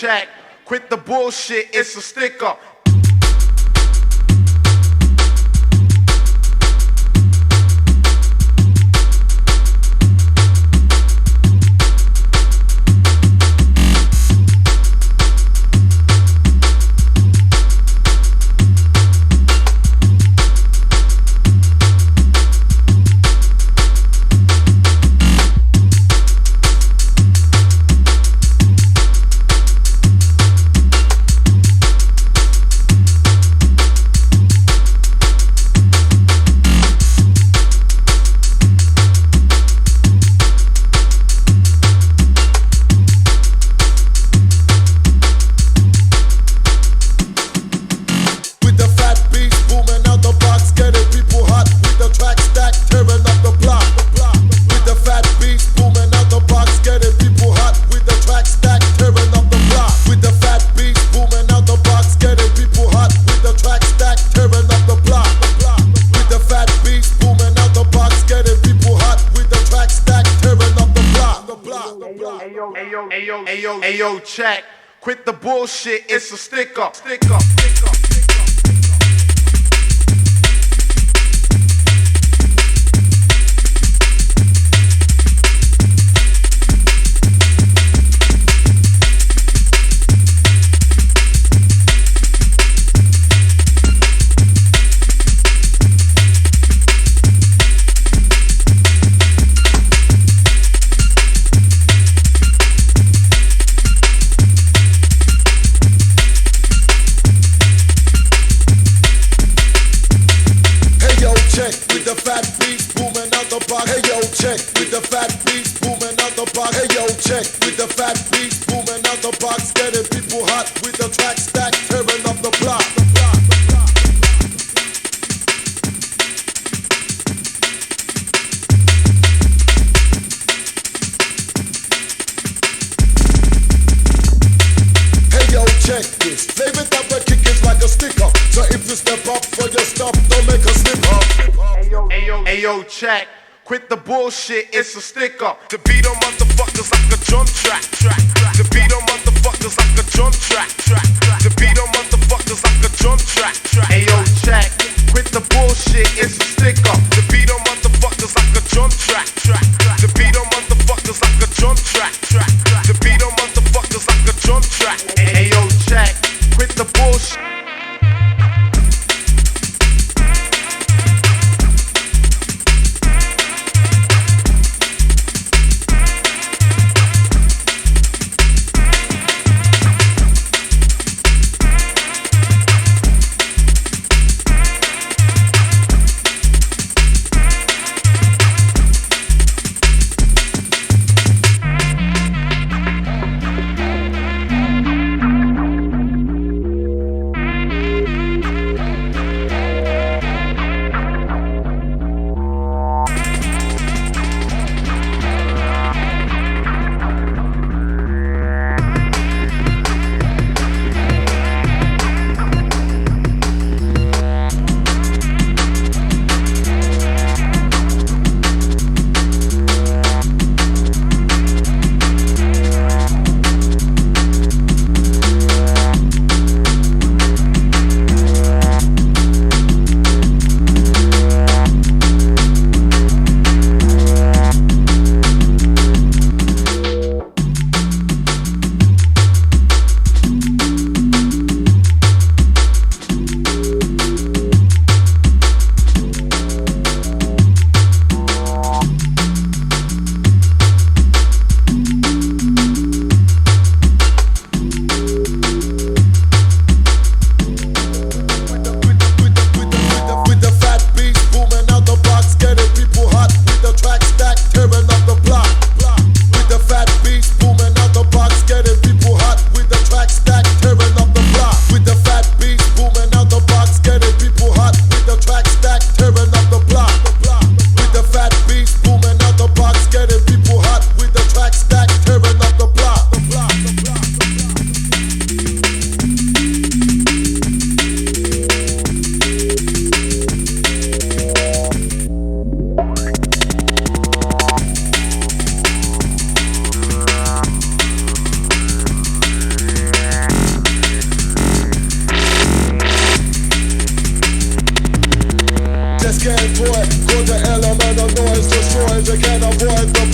check. Quit the bullshit, it's a stick up. Ayo, check. Quit the bullshit, it's a stick up. Stick up. Stick up. Ayo, check. Quit the bullshit, it's a stick up. The beat on motherfuckers like a drum track. The beat on motherfuckers like a drum track. The beat on motherfuckers like a drum track. Ayo, check. Quit the bullshit, it's a stick up. The beat on motherfuckers like a drum track. The beat on motherfuckers like a drum track. The beat on motherfuckers like a drum track. Ayo, check. Quit the bullshit. you can't avoid the